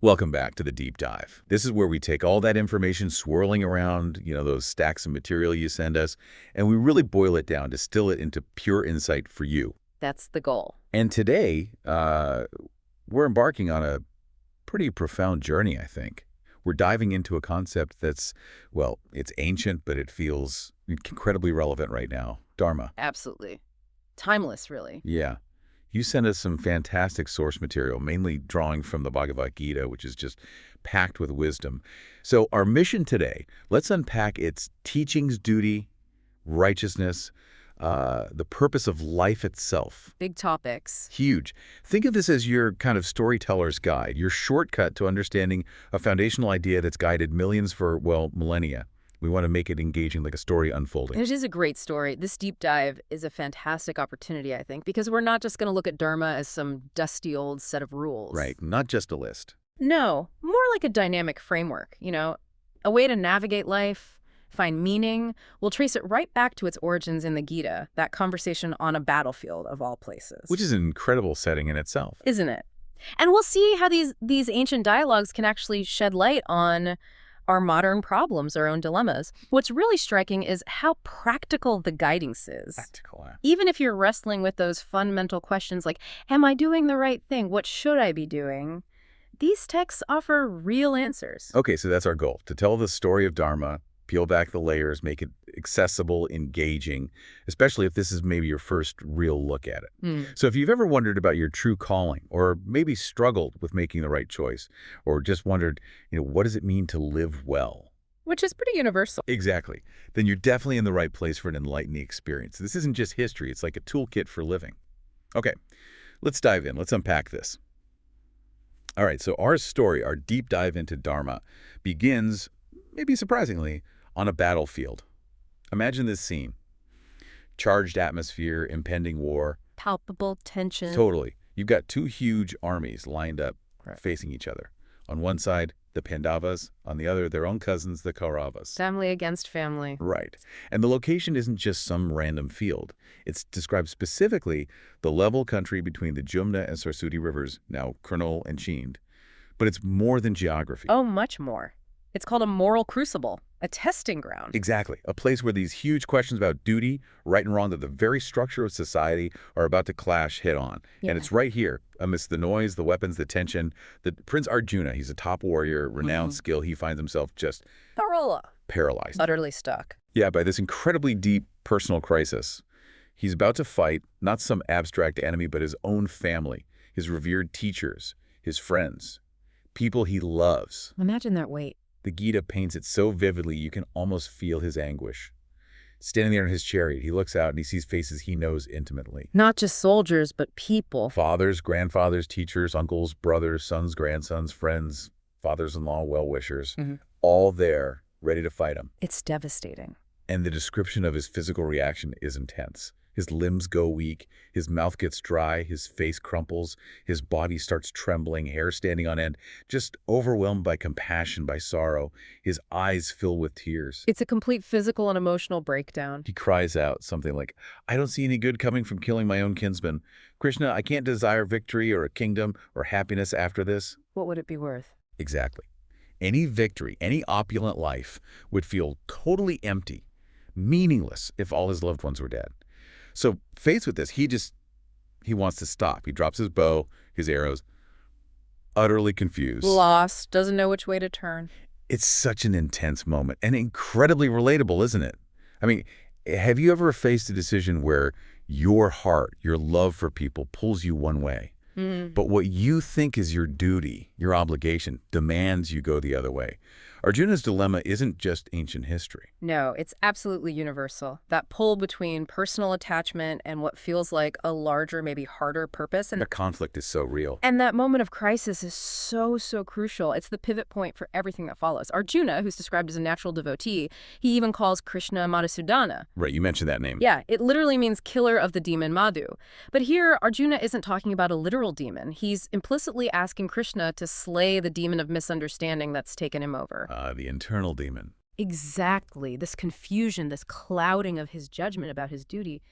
Welcome back to the deep dive. This is where we take all that information swirling around, those stacks of material you send us, and we really boil it down, distill it into pure insight for you. That's the goal. And today, we're embarking on a pretty profound journey, I think. We're diving into a concept that's, well, it's ancient, but it feels incredibly relevant right now. Dharma. Absolutely. Timeless, really. Yeah. You sent us some fantastic source material, mainly drawing from the Bhagavad Gita, which is just packed with wisdom. So our mission today, let's unpack its teachings, duty, righteousness, the purpose of life itself. Big topics. Huge. Think of this as your kind of storyteller's guide, your shortcut to understanding a foundational idea that's guided millions for, well, millennia. We want to make it engaging, like a story unfolding. It is a great story. This deep dive is a fantastic opportunity, I think, because we're not just going to look at Dharma as some dusty old set of rules. Right, not just a list. No, more like a dynamic framework, a way to navigate life, find meaning. We'll trace it right back to its origins in the Gita, that conversation on a battlefield of all places. Which is an incredible setting in itself. Isn't it? And we'll see how these ancient dialogues can actually shed light on our modern problems, our own dilemmas. What's really striking is how practical the guidance is. Practical, yeah. Even if you're wrestling with those fundamental questions like, am I doing the right thing? What should I be doing? These texts offer real answers. Okay, so that's our goal, to tell the story of Dharma, peel back the layers, make it accessible, engaging, especially if this is maybe your first real look at it. So if you've ever wondered about your true calling, or maybe struggled with making the right choice, or just wondered, what does it mean to live well? Which is pretty universal. Exactly. Then you're definitely in the right place for an enlightening experience. This isn't just history, it's like a toolkit for living. Okay, let's dive in. Let's unpack this. All right, so our story, our deep dive into Dharma, begins, maybe surprisingly, on a battlefield. Imagine this scene. Charged atmosphere, impending war. Palpable tension. Totally. You've got two huge armies lined up, Right. facing each other. On one side, the Pandavas. On the other, their own cousins, the Kauravas. Family against family. Right. And the location isn't just some random field. It's described specifically the level country between the Jumna and Saraswati rivers, now Kurnool and Chind. But it's more than geography. Oh, much more. It's called a moral crucible, a testing ground. Exactly. A place where these huge questions about duty, right and wrong, that the very structure of society are about to clash head-on. Yeah. And it's right here, amidst the noise, the weapons, the tension. That Prince Arjuna, he's a top warrior, renowned skill. He finds himself just paralyzed. Utterly stuck. Yeah, by this incredibly deep personal crisis. He's about to fight not some abstract enemy, but his own family, his revered teachers, his friends, people he loves. Imagine that weight. The Gita paints it so vividly you can almost feel his anguish. Standing there in his chariot, he looks out and he sees faces he knows intimately. Not just soldiers, but people. Fathers, grandfathers, teachers, uncles, brothers, sons, grandsons, friends, fathers-in-law, well-wishers, all there, ready to fight him. It's devastating. And the description of his physical reaction is intense. His limbs go weak, his mouth gets dry, his face crumples, his body starts trembling, hair standing on end, just overwhelmed by compassion, by sorrow. His eyes fill with tears. It's a complete physical and emotional breakdown. He cries out something like, I don't see any good coming from killing my own kinsman. Krishna, I can't desire victory or a kingdom or happiness after this. What would it be worth? Exactly. Any victory, any opulent life would feel totally empty, meaningless if all his loved ones were dead. So faced with this, he wants to stop. He drops his bow, his arrows, utterly confused. Lost, doesn't know which way to turn. It's such an intense moment and incredibly relatable, isn't it? I mean, have you ever faced a decision where your heart, your love for people pulls you one way, but what you think is your duty, your obligation, demands you go the other way? Arjuna's dilemma isn't just ancient history. No, it's absolutely universal. That pull between personal attachment and what feels like a larger, maybe harder purpose. The conflict is so real. And that moment of crisis is so crucial. It's the pivot point for everything that follows. Arjuna, who's described as a natural devotee, he even calls Krishna Madhusudana. Right, you mentioned that name. Yeah, it literally means killer of the demon Madhu. But here, Arjuna isn't talking about a literal demon. He's implicitly asking Krishna to slay the demon of misunderstanding that's taken him over. The internal demon. Exactly. This confusion, this clouding of his judgment about his duty.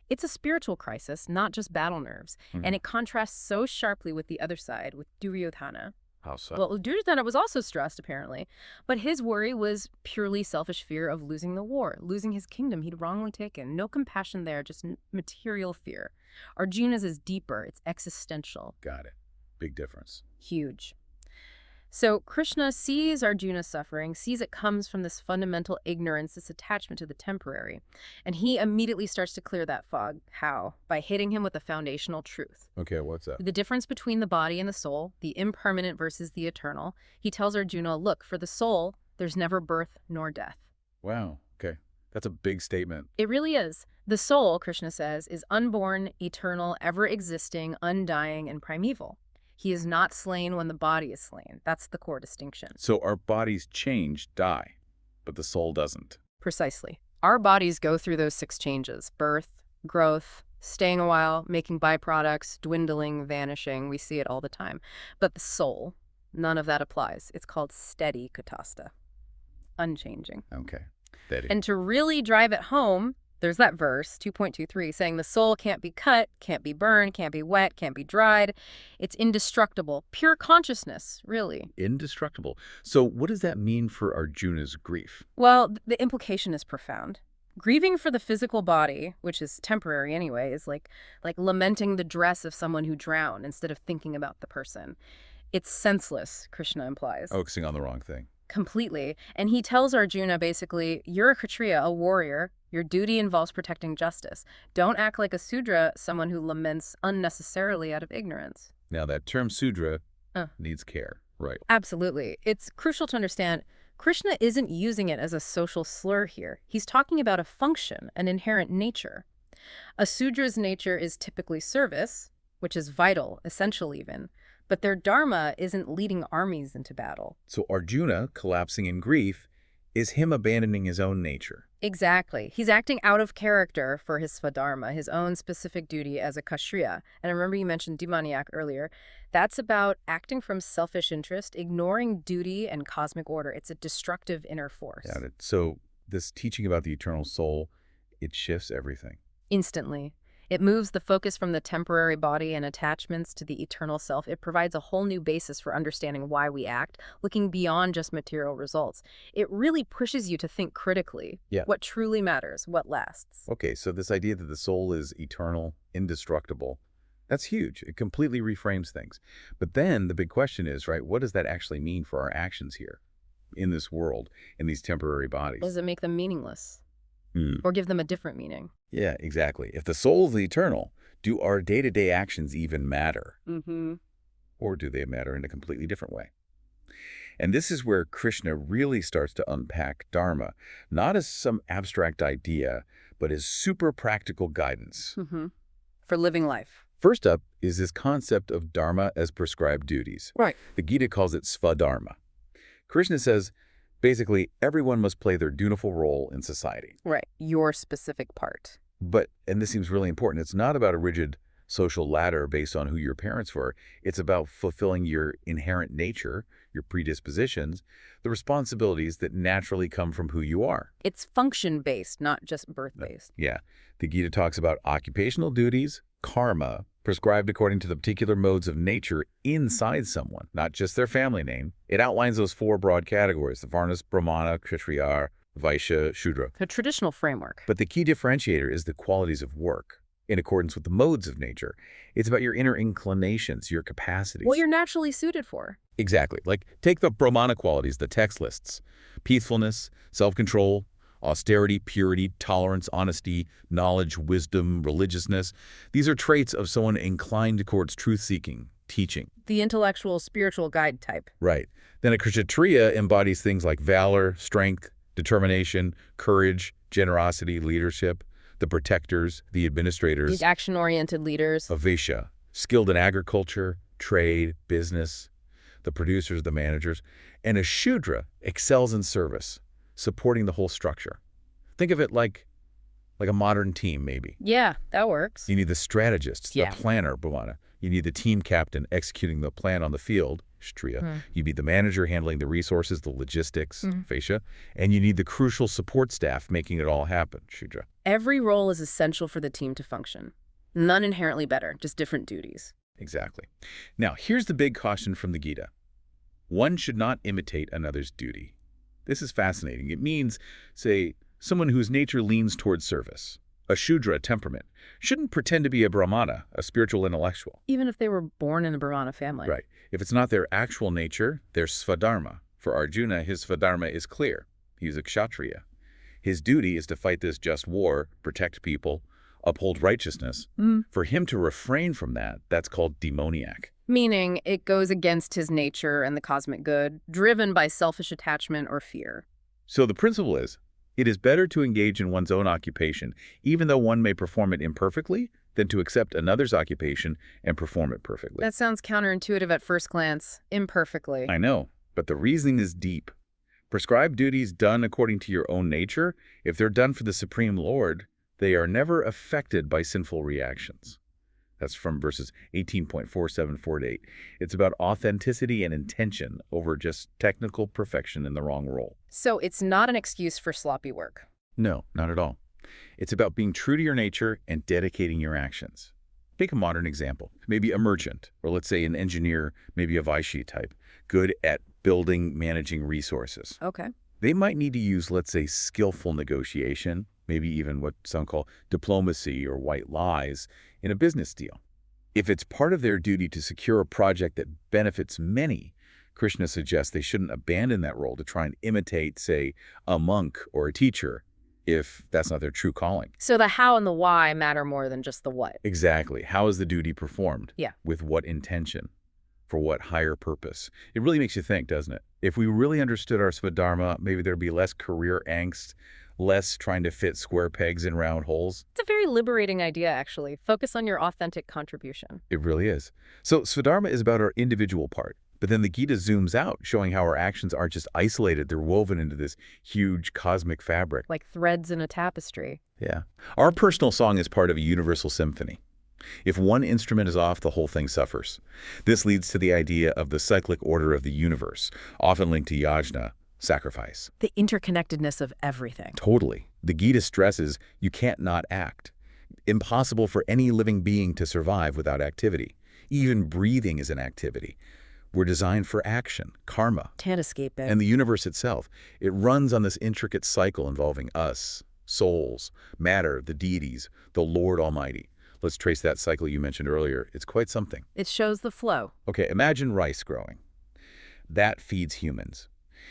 It's a spiritual crisis, not just battle nerves. And it contrasts so sharply with the other side, with Duryodhana. How so? Well, Duryodhana was also stressed, apparently, but his worry was purely selfish fear of losing the war, losing his kingdom he'd wrongly taken. No compassion there, just material fear. Arjuna's is deeper, it's existential. Got it. Big difference. Huge. So Krishna sees Arjuna's suffering, sees it comes from this fundamental ignorance, this attachment to the temporary. And he immediately starts to clear that fog. How? By hitting him with a foundational truth. Okay, what's that? The difference between the body and the soul, the impermanent versus the eternal. He tells Arjuna, look, for the soul, there's never birth nor death. Wow, okay. That's a big statement. It really is. The soul, Krishna says, is unborn, eternal, ever-existing, undying, and primeval. He is not slain when the body is slain. That's the core distinction. So our bodies change, die, but the soul doesn't. Precisely. Our bodies go through those 6 changes: birth, growth, staying a while, making byproducts, dwindling, vanishing. We see it all the time. But the soul, none of that applies. It's called steady katasta, unchanging. Okay, steady. And to really drive it home, there's that verse, 2.23, saying the soul can't be cut, can't be burned, can't be wet, can't be dried. It's indestructible. Pure consciousness, really. Indestructible. So what does that mean for Arjuna's grief? Well, the implication is profound. Grieving for the physical body, which is temporary anyway, is like lamenting the dress of someone who drowned instead of thinking about the person. It's senseless, Krishna implies. Focusing on the wrong thing. Completely. And he tells Arjuna, basically, you're a Kshatriya, a warrior. Your duty involves protecting justice. Don't act like a Sudra, someone who laments unnecessarily out of ignorance. Now, that term Sudra needs care, right? Absolutely. It's crucial to understand Krishna isn't using it as a social slur here. He's talking about a function, an inherent nature. A Sudra's nature is typically service, which is vital, essential even. But their dharma isn't leading armies into battle. So Arjuna, collapsing in grief, is him abandoning his own nature. Exactly. He's acting out of character for his swadharma, his own specific duty as a Kshatriya. And I remember you mentioned demoniac earlier. That's about acting from selfish interest, ignoring duty and cosmic order. It's a destructive inner force. Got it. So this teaching about the eternal soul, it shifts everything. Instantly. It moves the focus from the temporary body and attachments to the eternal self. It provides a whole new basis for understanding why we act, looking beyond just material results. It really pushes you to think critically. Yeah. What truly matters, what lasts. Okay, so this idea that the soul is eternal, indestructible, that's huge. It completely reframes things. But then the big question is, right, what does that actually mean for our actions here in this world, in these temporary bodies? Does it make them meaningless? Or give them a different meaning? Yeah, exactly. If the soul is eternal, do our day-to-day actions even matter? Or do they matter in a completely different way? And this is where Krishna really starts to unpack Dharma, not as some abstract idea, but as super practical guidance. For living life. First up is this concept of Dharma as prescribed duties. Right. The Gita calls it svadharma. Krishna says, basically, everyone must play their dutiful role in society. Right. Your specific part. But, and this seems really important, it's not about a rigid social ladder based on who your parents were. It's about fulfilling your inherent nature, your predispositions, the responsibilities that naturally come from who you are. It's function-based, not just birth-based. Yeah. The Gita talks about occupational duties, karma, prescribed according to the particular modes of nature inside someone, not just their family name. It outlines those 4 broad categories, the Varnas, Brahmana, Kshatriya, Vaishya, Shudra. A traditional framework. But the key differentiator is the qualities of work, in accordance with the modes of nature. It's about your inner inclinations, your capacities. What you're naturally suited for. Exactly. Like, take the Brahmana qualities the text lists. Peacefulness, self-control, austerity, purity, tolerance, honesty, knowledge, wisdom, religiousness. These are traits of someone inclined towards truth-seeking, teaching. The intellectual, spiritual guide type. Right. Then a Kshatriya embodies things like valor, strength, determination, courage, generosity, leadership, the protectors, the administrators. These action-oriented leaders. A Vaishya, skilled in agriculture, trade, business, the producers, the managers. And a Shudra excels in service, supporting the whole structure. Think of it like a modern team, maybe. Yeah, that works. You need the strategist, Yeah. the planner, Bhavana. You need the team captain executing the plan on the field, Kshatriya. You need the manager handling the resources, the logistics, Vaishya. And you need the crucial support staff making it all happen, Shudra. Every role is essential for the team to function. None inherently better, just different duties. Exactly. Now, here's the big caution from the Gita. One should not imitate another's duty. This is fascinating. It means, say, someone whose nature leans towards service, a Shudra temperament, shouldn't pretend to be a Brahmana, a spiritual intellectual. Even if they were born in a Brahmana family. Right. If it's not their actual nature, their svadharma. For Arjuna, his svadharma is clear. He's a kshatriya. His duty is to fight this just war, protect people, uphold righteousness. For him to refrain from that, that's called demoniac. Meaning it goes against his nature and the cosmic good, driven by selfish attachment or fear. So the principle is, it is better to engage in one's own occupation, even though one may perform it imperfectly, than to accept another's occupation and perform it perfectly. That sounds counterintuitive at first glance, imperfectly. I know, but the reasoning is deep. Prescribed duties done according to your own nature, if they're done for the Supreme Lord, they are never affected by sinful reactions. That's from verses 18.4748. It's about authenticity and intention over just technical perfection in the wrong role. So it's not an excuse for sloppy work. No, not at all. It's about being true to your nature and dedicating your actions. Take a modern example, maybe a merchant, or let's say an engineer, maybe a Vaishya type, good at building, managing resources. Okay. They might need to use, let's say, skillful negotiation, maybe even what some call diplomacy or white lies in a business deal. If it's part of their duty to secure a project that benefits many, Krishna suggests they shouldn't abandon that role to try and imitate, say, a monk or a teacher, if that's not their true calling. So the how and the why matter more than just the what. Exactly. How is the duty performed? Yeah. With what intention? For what higher purpose? It really makes you think, doesn't it? If we really understood our svadharma, maybe there'd be less career angst, less trying to fit square pegs in round holes. It's a very liberating idea, actually. Focus on your authentic contribution. It really is. So svadharma is about our individual part, but then the Gita zooms out, showing how our actions aren't just isolated, they're woven into this huge cosmic fabric. Like threads in a tapestry. Yeah. Our personal song is part of a universal symphony. If one instrument is off, the whole thing suffers. This leads to the idea of the cyclic order of the universe, often linked to yajna, sacrifice. The interconnectedness of everything. Totally. The Gita stresses you can't not act. Impossible for any living being to survive without activity. Even breathing is an activity. We're designed for action, karma. Can't escape it. And the universe itself, it runs on this intricate cycle involving us, souls, matter, the deities, the Lord Almighty. Let's trace that cycle you mentioned earlier. It's quite something. It shows the flow. Okay, imagine rice growing. That feeds humans.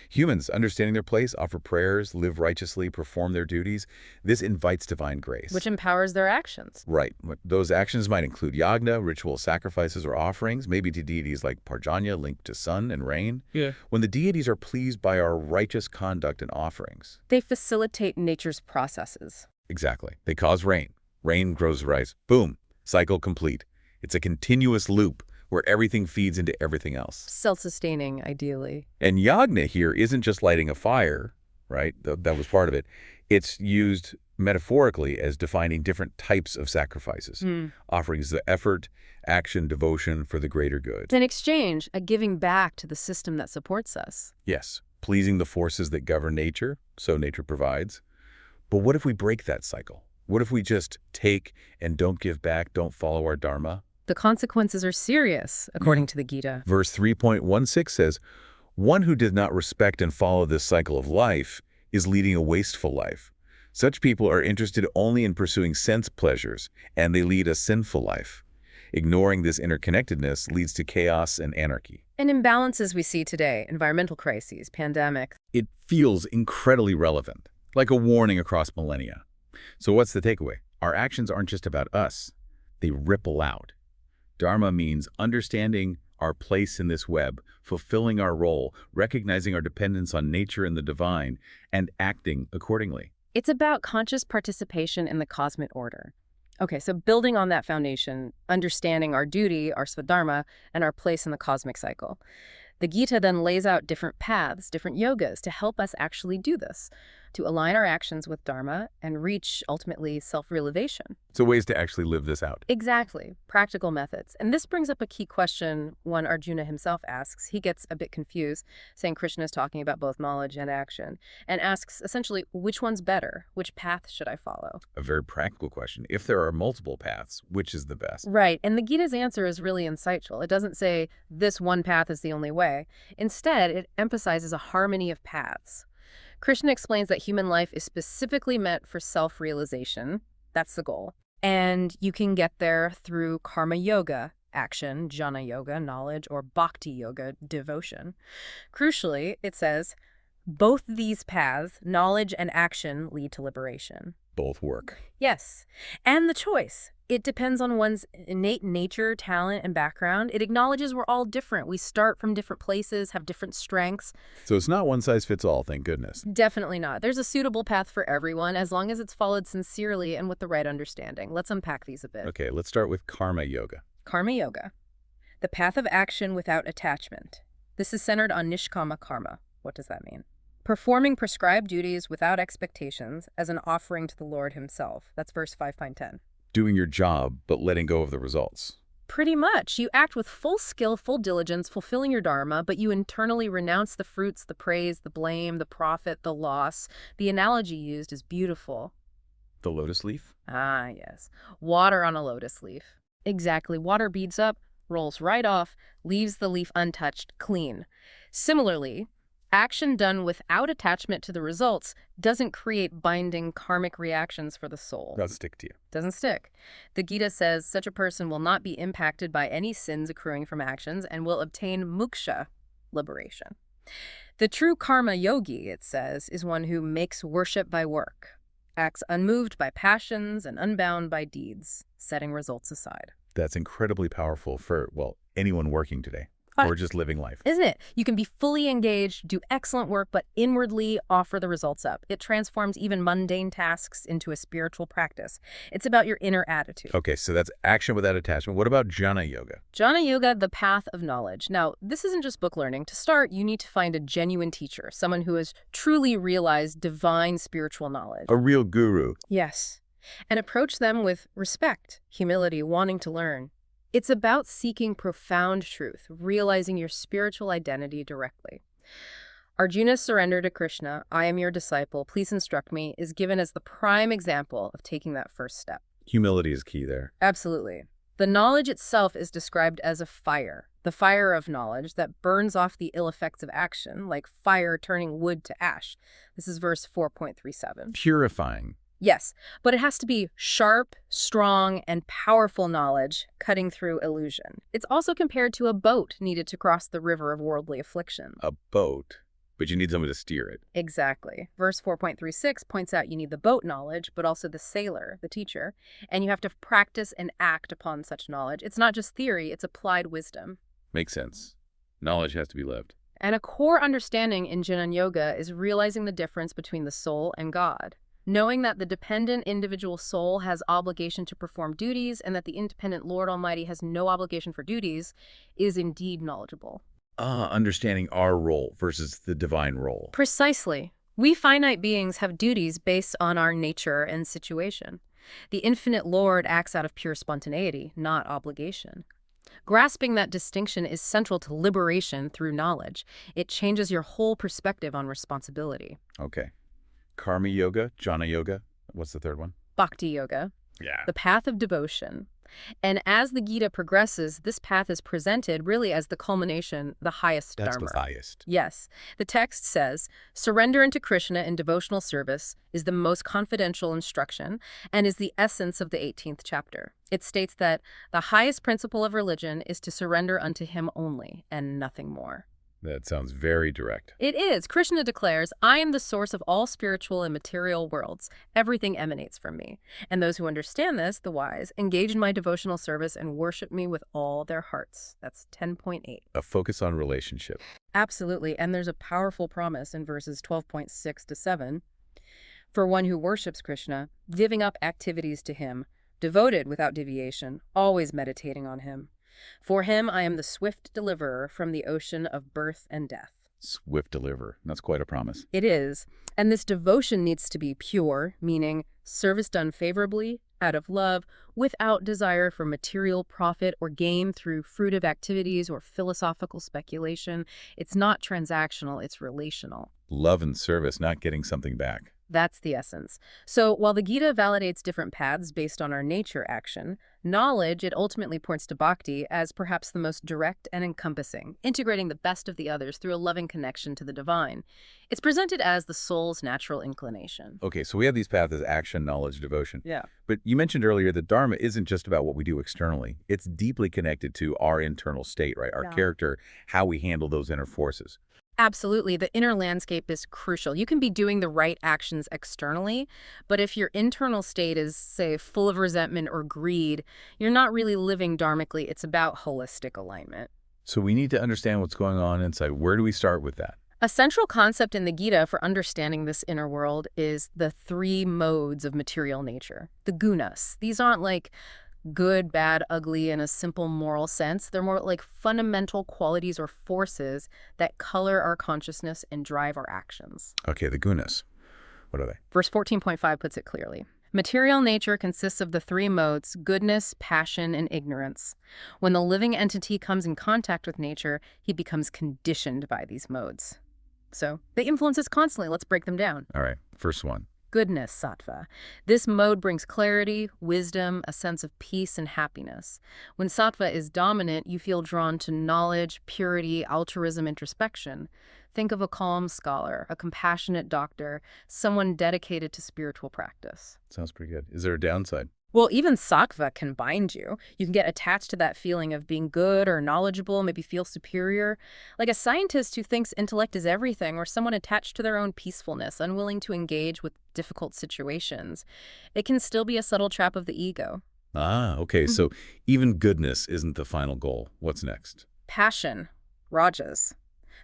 Humans, understanding their place, offer prayers, live righteously, perform their duties. This invites divine grace. Which empowers their actions. Right. Those actions might include yagna, ritual sacrifices or offerings, maybe to deities like Parjanya, linked to sun and rain. Yeah. When the deities are pleased by our righteous conduct and offerings. They facilitate nature's processes. Exactly. They cause rain. Rain grows rice. Boom. Cycle complete. It's a continuous loop where everything feeds into everything else. Self-sustaining, ideally. And yagna here isn't just lighting a fire, right? That was part of it. It's used metaphorically as defining different types of sacrifices. Offerings the effort, action, devotion for the greater good. In exchange, a giving back to the system that supports us. Yes, pleasing the forces that govern nature, so nature provides. But what if we break that cycle? What if we just take and don't give back, don't follow our dharma? The consequences are serious, according to the Gita. Verse 3.16 says, one who did not respect and follow this cycle of life is leading a wasteful life. Such people are interested only in pursuing sense pleasures, and they lead a sinful life. Ignoring this interconnectedness leads to chaos and anarchy. And imbalances we see today, environmental crises, pandemic. It feels incredibly relevant, like a warning across millennia. So what's the takeaway? Our actions aren't just about us. They ripple out. Dharma means understanding our place in this web, fulfilling our role, recognizing our dependence on nature and the divine, and acting accordingly. It's about conscious participation in the cosmic order. Okay, so building on that foundation, understanding our duty, our svadharma, and our place in the cosmic cycle. The Gita then lays out different paths, different yogas to help us actually do this. to align our actions with Dharma and reach, ultimately, self-realization. So ways to actually live this out. Exactly. Practical methods. And this brings up a key question one Arjuna himself asks. He gets a bit confused, saying Krishna is talking about both knowledge and action, and asks, essentially, which one's better? Which path should I follow? A very practical question. If there are multiple paths, which is the best? Right. And the Gita's answer is really insightful. It doesn't say this one path is the only way. Instead, it emphasizes a harmony of paths. Krishna explains that human life is specifically meant for self-realization. That's the goal. And you can get there through karma yoga, action, jnana yoga, knowledge, or bhakti yoga, devotion. Crucially, it says, both these paths, knowledge and action, lead to liberation. Both work. Yes. And the choice. It depends on one's innate nature, talent, and background. It acknowledges we're all different. We start from different places, have different strengths. So it's not one size fits all, thank goodness. Definitely not. There's a suitable path for everyone, as long as it's followed sincerely and with the right understanding. Let's unpack these a bit. Okay, let's start with karma yoga. Karma yoga. The path of action without attachment. This is centered on nishkama karma. What does that mean? Performing prescribed duties without expectations as an offering to the Lord himself. That's verse 5.10. Doing your job, but letting go of the results. Pretty much. You act with full skill, full diligence, fulfilling your dharma, but you internally renounce the fruits, the praise, the blame, the profit, the loss. The analogy used is beautiful. The lotus leaf? Ah, yes. Water on a lotus leaf. Exactly. Water beads up, rolls right off, leaves the leaf untouched, clean. Similarly, action done without attachment to the results doesn't create binding karmic reactions for the soul. Doesn't stick to you. Doesn't stick. The Gita says such a person will not be impacted by any sins accruing from actions and will obtain moksha, liberation. The true karma yogi, it says, is one who makes worship by work, acts unmoved by passions and unbound by deeds, setting results aside. That's incredibly powerful for, well, anyone working today. Or just living life. Isn't it? You can be fully engaged, do excellent work, but inwardly offer the results up. It transforms even mundane tasks into a spiritual practice. It's about your inner attitude. Okay, so that's action without attachment. What about jnana yoga? Jnana yoga, the path of knowledge. Now, this isn't just book learning. To start, you need to find a genuine teacher, someone who has truly realized divine spiritual knowledge. A real guru. Yes. And approach them with respect, humility, wanting to learn. It's about seeking profound truth, realizing your spiritual identity directly. Arjuna's surrender to Krishna, I am your disciple, please instruct me, is given as the prime example of taking that first step. Humility is key there. Absolutely. The knowledge itself is described as a fire, the fire of knowledge that burns off the ill effects of action, like fire turning wood to ash. This is verse 4.37. Purifying. Yes, but it has to be sharp, strong, and powerful knowledge, cutting through illusion. It's also compared to a boat needed to cross the river of worldly affliction. A boat, but you need someone to steer it. Exactly. Verse 4.36 points out you need the boat knowledge, but also the sailor, the teacher, and you have to practice and act upon such knowledge. It's not just theory, it's applied wisdom. Makes sense. Knowledge has to be lived. And a core understanding in Jnana Yoga is realizing the difference between the soul and God. Knowing that the dependent individual soul has obligation to perform duties and that the independent Lord Almighty has no obligation for duties is indeed knowledgeable. Understanding our role versus the divine role. Precisely. We finite beings have duties based on our nature and situation. The infinite Lord acts out of pure spontaneity, not obligation. Grasping that distinction is central to liberation through knowledge. It changes your whole perspective on responsibility. Okay. Karma yoga, jnana yoga. What's the third one? Bhakti yoga, Yeah. the path of devotion. And as the Gita progresses, this path is presented really as the culmination, the highest That's dharma. the highest. Yes. The text says, surrender unto Krishna in devotional service is the most confidential instruction and is the essence of the 18th chapter. It states that the highest principle of religion is to surrender unto him only and nothing more. That sounds very direct. It is. Krishna declares, I am the source of all spiritual and material worlds. Everything emanates from me. And those who understand this, the wise, engage in my devotional service and worship me with all their hearts. That's 10.8. A focus on relationship. Absolutely. And there's a powerful promise in verses 12.6 to 7. For one who worships Krishna, giving up activities to him, devoted without deviation, always meditating on him. For him I am the swift deliverer from the ocean of birth and death. Swift deliver. That's quite a promise. It is. And this devotion needs to be pure, meaning service done favorably, out of love, without desire for material profit or gain through fruitive activities or philosophical speculation. It's not transactional, it's relational. Love and service, not getting something back. That's the essence. So while the Gita validates different paths based on our nature action, knowledge, it ultimately points to bhakti as perhaps the most direct and encompassing, integrating the best of the others through a loving connection to the divine. It's presented as the soul's natural inclination. Okay, so we have these paths as action, knowledge, devotion. Yeah. But you mentioned earlier that Dharma isn't just about what we do externally. It's deeply connected to our internal state, right? Our character, how we handle those inner forces. Absolutely. The inner landscape is crucial. You can be doing the right actions externally, but if your internal state is, say, full of resentment or greed, you're not really living dharmically. It's about holistic alignment. So we need to understand what's going on inside. Where do we start with that? A central concept in the Gita for understanding this inner world is the three modes of material nature, the gunas. These aren't like good, bad, ugly in a simple moral sense. They're more like fundamental qualities or forces that color our consciousness and drive our actions. Okay, the gunas. What are they? Verse 14.5 puts it clearly. Material nature consists of the three modes, goodness, passion, and ignorance. When the living entity comes in contact with nature, he becomes conditioned by these modes. So they influence us constantly. Let's break them down. All right, first one. Goodness, sattva. This mode brings clarity, wisdom, a sense of peace and happiness. When sattva is dominant, you feel drawn to knowledge, purity, altruism, introspection. Think of a calm scholar, a compassionate doctor, someone dedicated to spiritual practice. Sounds pretty good. Is there a downside? Well, even sattva can bind you. You can get attached to that feeling of being good or knowledgeable, maybe feel superior. Like a scientist who thinks intellect is everything, or someone attached to their own peacefulness, unwilling to engage with difficult situations. It can still be a subtle trap of the ego. Ah, okay. So even goodness isn't the final goal. What's next? Passion, rajas.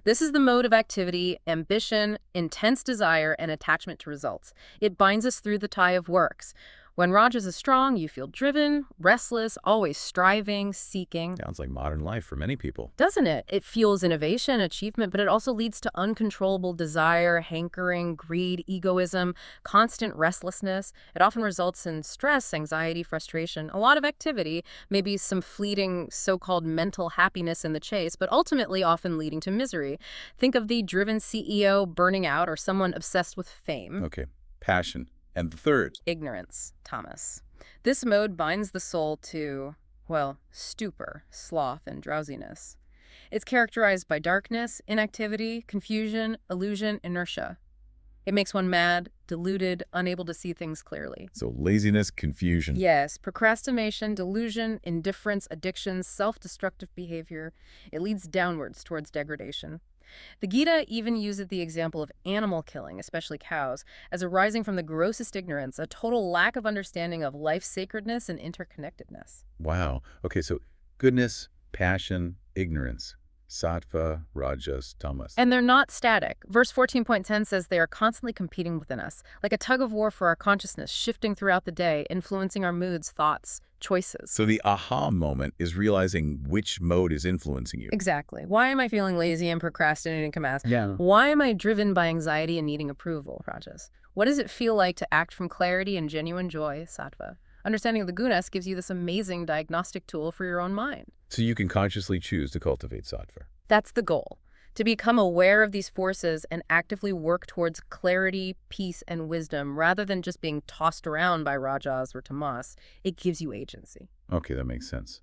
This is the mode of activity, ambition, intense desire, and attachment to results. It binds us through the tie of works. When rajas is strong, you feel driven, restless, always striving, seeking. Sounds like modern life for many people. Doesn't it? It fuels innovation, achievement, but it also leads to uncontrollable desire, hankering, greed, egoism, constant restlessness. It often results in stress, anxiety, frustration, a lot of activity, maybe some fleeting so-called mental happiness in the chase, but ultimately often leading to misery. Think of the driven CEO burning out or someone obsessed with fame. Okay, passion. And the third? Ignorance, tamas. This mode binds the soul to, well, stupor, sloth, and drowsiness. It's characterized by darkness, inactivity, confusion, illusion, inertia. It makes one mad, deluded, unable to see things clearly. So laziness, confusion. Yes, procrastination, delusion, indifference, addictions, self-destructive behavior. It leads downwards towards degradation. The Gita even uses the example of animal killing, especially cows, as arising from the grossest ignorance, a total lack of understanding of life's sacredness and interconnectedness. Wow. Okay, so goodness, passion, ignorance. Sattva, rajas, tamas. And they're not static. Verse 14.10 says they are constantly competing within us, like a tug of war for our consciousness, shifting throughout the day, influencing our moods, thoughts, choices. So the aha moment is realizing which mode is influencing you. Exactly. Why am I feeling lazy and procrastinating, Kamas? Yeah. Why am I driven by anxiety and needing approval, Rajas? What does it feel like to act from clarity and genuine joy, Sattva? Understanding of the gunas gives you this amazing diagnostic tool for your own mind. So you can consciously choose to cultivate sattva. That's the goal. To become aware of these forces and actively work towards clarity, peace, and wisdom, rather than just being tossed around by rajas or tamas, it gives you agency. Okay, that makes sense.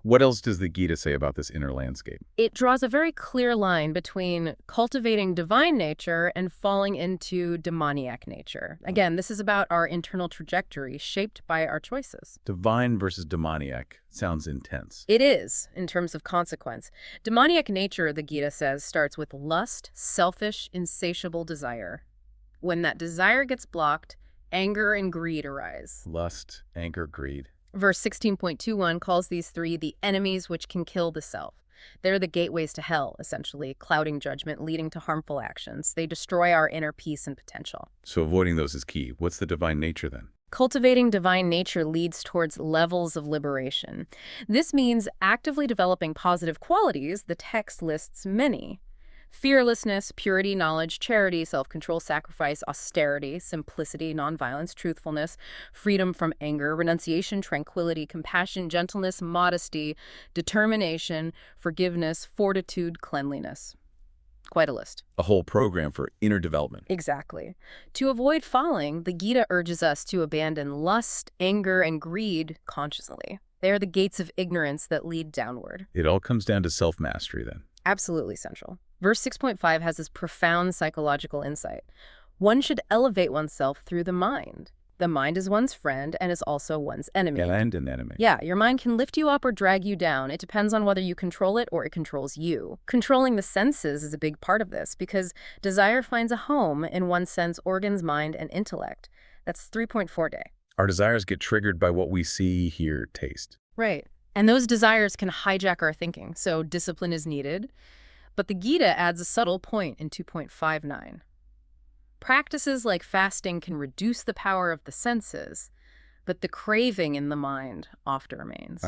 What else does the Gita say about this inner landscape? It draws a very clear line between cultivating divine nature and falling into demoniac nature. Again, this is about our internal trajectory shaped by our choices. Divine versus demoniac sounds intense. It is, in terms of consequence. Demoniac nature, the Gita says, starts with lust, selfish, insatiable desire. When that desire gets blocked, anger and greed arise. Lust, anger, greed. Verse 16.21 calls these three the enemies which can kill the self. They're the gateways to hell, essentially, clouding judgment, leading to harmful actions. They destroy our inner peace and potential. So avoiding those is key. What's the divine nature then? Cultivating divine nature leads towards levels of liberation. This means actively developing positive qualities. The text lists many. Fearlessness, purity, knowledge, charity, self-control, sacrifice, austerity, simplicity, nonviolence, truthfulness, freedom from anger, renunciation, tranquility, compassion, gentleness, modesty, determination, forgiveness, fortitude, cleanliness. Quite a list. A whole program for inner development. Exactly. To avoid falling, the Gita urges us to abandon lust, anger, and greed consciously. They are the gates of ignorance that lead downward. It all comes down to self-mastery then. Absolutely central. Verse 6.5 has this profound psychological insight. One should elevate oneself through the mind. The mind is one's friend and is also one's enemy. And an enemy. Yeah, your mind can lift you up or drag you down. It depends on whether you control it or it controls you. Controlling the senses is a big part of this because desire finds a home in one's sense organs, mind, and intellect. That's 3.4 day. Our desires get triggered by what we see, hear, taste. Right. And those desires can hijack our thinking, so discipline is needed. But the Gita adds a subtle point in 2.59. Practices like fasting can reduce the power of the senses, but the craving in the mind often remains.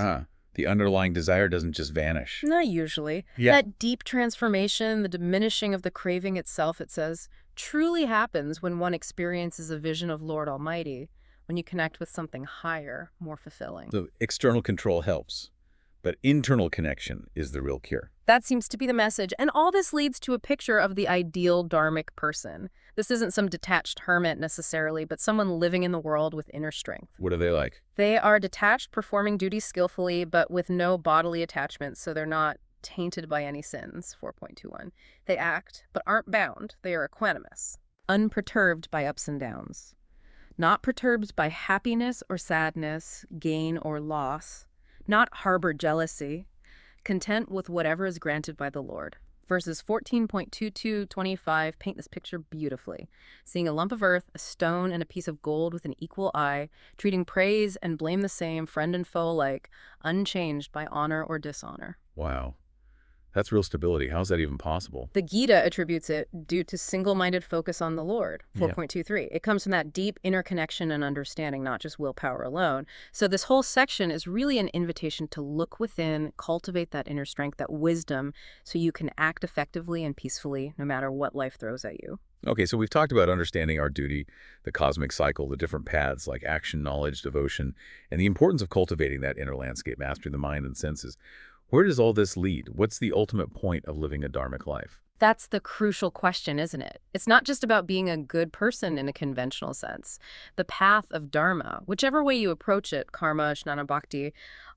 The underlying desire doesn't just vanish. Not usually. Yeah. That deep transformation, the diminishing of the craving itself, it says, truly happens when one experiences a vision of Lord Almighty, when you connect with something higher, more fulfilling. So external control helps, but internal connection is the real cure. That seems to be the message, and all this leads to a picture of the ideal dharmic person. This isn't some detached hermit necessarily, but someone living in the world with inner strength. What are they like? They are detached, performing duties skillfully, but with no bodily attachments, so they're not tainted by any sins, 4.21. They act, but aren't bound. They are equanimous, unperturbed by ups and downs, not perturbed by happiness or sadness, gain or loss, not harbor jealousy, content with whatever is granted by the Lord. Verses 14.22-25 paint this picture beautifully. Seeing a lump of earth, a stone, and a piece of gold with an equal eye, treating praise and blame the same, friend and foe alike, unchanged by honor or dishonor. Wow. That's real stability. How's that even possible? The Gita attributes it due to single-minded focus on the Lord, 4.23. It comes from that deep inner connection and understanding, not just willpower alone. So this whole section is really an invitation to look within, cultivate that inner strength, that wisdom, so you can act effectively and peacefully no matter what life throws at you. Okay, so we've talked about understanding our duty, the cosmic cycle, the different paths like action, knowledge, devotion, and the importance of cultivating that inner landscape, mastering the mind and senses. Where does all this lead? What's the ultimate point of living a dharmic life? That's the crucial question, isn't it? It's not just about being a good person in a conventional sense. The path of dharma, whichever way you approach it, karma, jnana bhakti,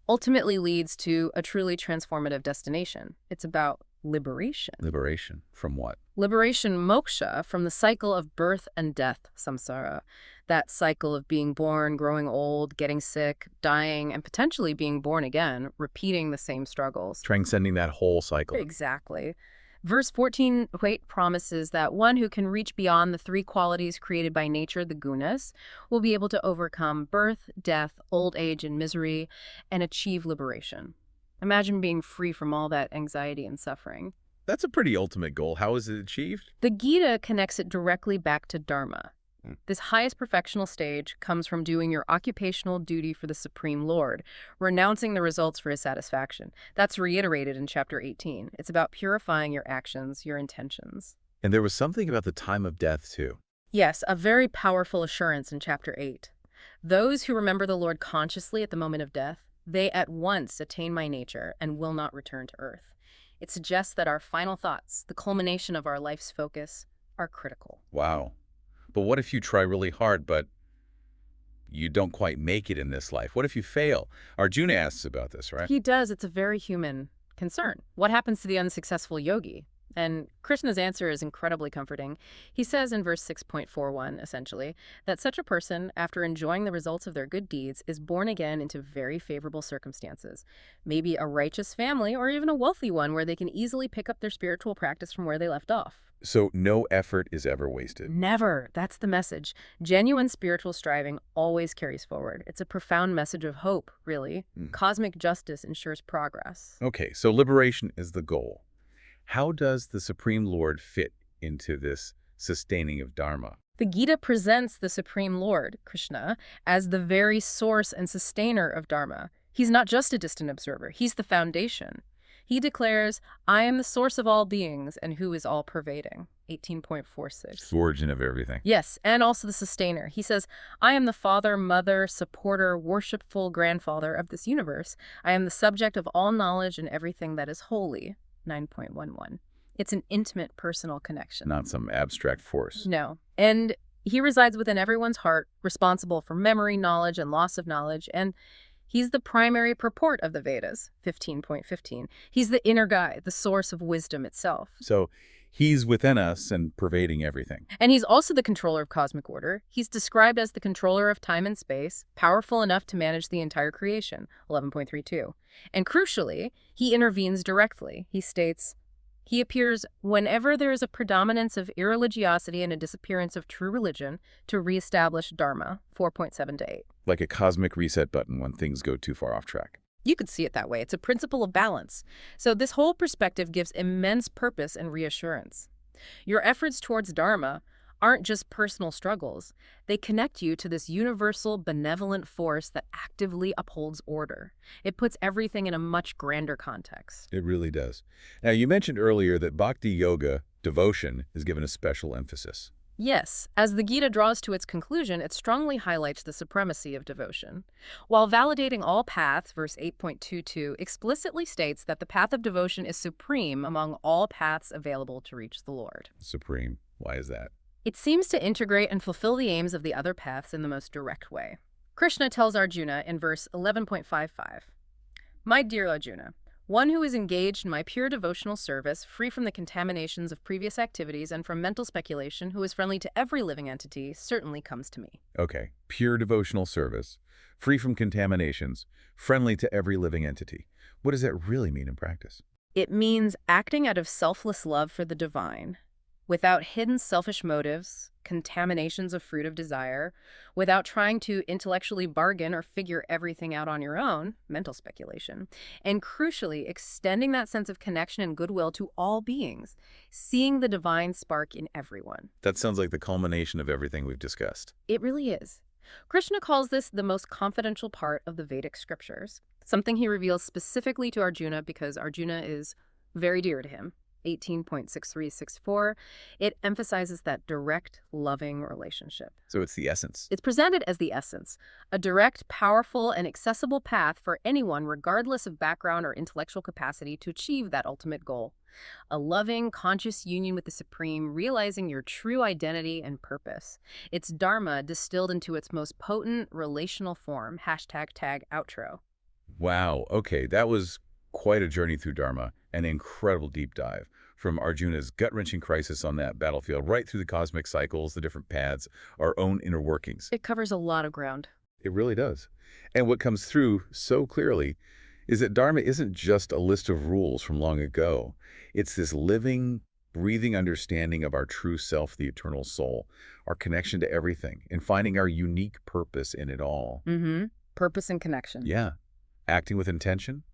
ultimately leads to a truly transformative destination. It's about liberation. Liberation from what? Liberation, moksha, from the cycle of birth and death, samsara. That cycle of being born, growing old, getting sick, dying, and potentially being born again, repeating the same struggles. Transcending that whole cycle. Exactly. Verse 14 promises that one who can reach beyond the three qualities created by nature, the gunas, will be able to overcome birth, death, old age, and misery, and achieve liberation. Imagine being free from all that anxiety and suffering. That's a pretty ultimate goal. How is it achieved? The Gita connects it directly back to dharma. This highest perfectional stage comes from doing your occupational duty for the Supreme Lord, renouncing the results for his satisfaction. That's reiterated in chapter 18. It's about purifying your actions, your intentions. And there was something about the time of death, too. Yes, a very powerful assurance in chapter 8. Those who remember the Lord consciously at the moment of death, they at once attain my nature and will not return to earth. It suggests that our final thoughts, the culmination of our life's focus, are critical. Wow. But what if you try really hard, but you don't quite make it in this life? What if you fail? Arjuna asks about this, right? He does. It's a very human concern. What happens to the unsuccessful yogi? And Krishna's answer is incredibly comforting. He says in verse 6.41, essentially, that such a person, after enjoying the results of their good deeds, is born again into very favorable circumstances. Maybe a righteous family or even a wealthy one where they can easily pick up their spiritual practice from where they left off. So no effort is ever wasted. Never. That's the message. Genuine spiritual striving always carries forward. It's a profound message of hope, really. Cosmic justice ensures progress. Okay, so liberation is the goal. How does the Supreme Lord fit into this sustaining of Dharma? The Gita presents the Supreme Lord, Krishna, as the very source and sustainer of Dharma. He's not just a distant observer. He's the foundation. He declares, I am the source of all beings and who is all pervading. 18.46. The origin of everything. Yes, and also the sustainer. He says, I am the father, mother, supporter, worshipful grandfather of this universe. I am the subject of all knowledge and everything that is holy. 9.11. It's an intimate personal connection. Not some abstract force. No. And he resides within everyone's heart, responsible for memory, knowledge, and loss of knowledge. And he's the primary purport of the Vedas. 15.15. He's the inner guide, the source of wisdom itself. So he's within us and pervading everything. And he's also the controller of cosmic order. He's described as the controller of time and space, powerful enough to manage the entire creation, 11.32. And crucially, he intervenes directly. He states, he appears whenever there is a predominance of irreligiosity and a disappearance of true religion to reestablish Dharma, 4.7 to 8. Like a cosmic reset button when things go too far off track. You could see it that way. It's a principle of balance. So this whole perspective gives immense purpose and reassurance. Your efforts towards Dharma aren't just personal struggles. They connect you to this universal benevolent force that actively upholds order. It puts everything in a much grander context. It really does. Now, you mentioned earlier that bhakti yoga, devotion, is given a special emphasis. Yes, as the Gita draws to its conclusion, it strongly highlights the supremacy of devotion. While validating all paths, verse 8.22 explicitly states that the path of devotion is supreme among all paths available to reach the Lord. Supreme. Why is that? It seems to integrate and fulfill the aims of the other paths in the most direct way. Krishna tells Arjuna in verse 11.55, My dear Arjuna, one who is engaged in my pure devotional service, free from the contaminations of previous activities and from mental speculation, who is friendly to every living entity, certainly comes to me. Okay. Pure devotional service, free from contaminations, friendly to every living entity. What does that really mean in practice? It means acting out of selfless love for the divine, without hidden selfish motives, contaminations of fruit of desire, without trying to intellectually bargain or figure everything out on your own, mental speculation, and crucially, extending that sense of connection and goodwill to all beings, seeing the divine spark in everyone. That sounds like the culmination of everything we've discussed. It really is. Krishna calls this the most confidential part of the Vedic scriptures, something he reveals specifically to Arjuna because Arjuna is very dear to him. 18.6364, it emphasizes that direct, loving relationship. So it's the essence. It's presented as the essence, a direct, powerful, and accessible path for anyone regardless of background or intellectual capacity to achieve that ultimate goal. A loving, conscious union with the Supreme, realizing your true identity and purpose. It's Dharma distilled into its most potent relational form, #tag outro. Wow. Okay, that was quite a journey through Dharma, an incredible deep dive. From Arjuna's gut-wrenching crisis on that battlefield, right through the cosmic cycles, the different paths, our own inner workings. It covers a lot of ground. It really does. And what comes through so clearly is that Dharma isn't just a list of rules from long ago. It's this living, breathing understanding of our true self, the eternal soul, our connection to everything, and finding our unique purpose in it all. Purpose and connection. Yeah. Acting with intention,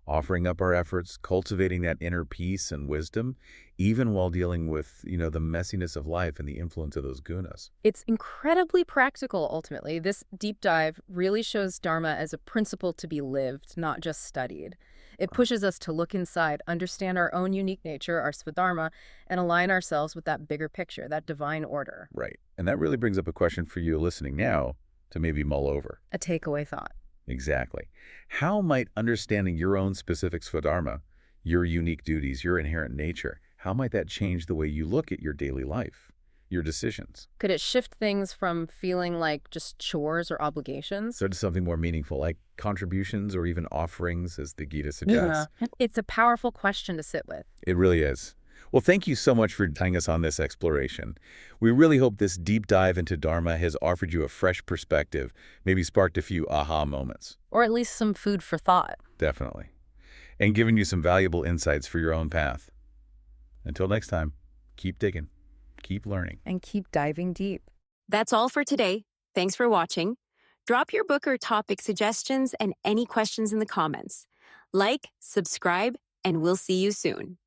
offering up our efforts, cultivating that inner peace and wisdom, even while dealing with, the messiness of life and the influence of those gunas. It's incredibly practical, ultimately. This deep dive really shows Dharma as a principle to be lived, not just studied. It pushes us to look inside, understand our own unique nature, our Swadharma, and align ourselves with that bigger picture, that divine order. Right. And that really brings up a question for you listening now to maybe mull over. A takeaway thought. Exactly. How might understanding your own specific Swadharma, your unique duties, your inherent nature, how might that change the way you look at your daily life, your decisions? Could it shift things from feeling like just chores or obligations? So to something more meaningful, like contributions or even offerings, as the Gita suggests? Yeah. It's a powerful question to sit with. It really is. Well, thank you so much for taking us on this exploration. We really hope this deep dive into Dharma has offered you a fresh perspective, maybe sparked a few aha moments. Or at least some food for thought. Definitely. And given you some valuable insights for your own path. Until next time, keep digging, keep learning. And keep diving deep. That's all for today. Thanks for watching. Drop your book or topic suggestions and any questions in the comments. Like, subscribe, and we'll see you soon.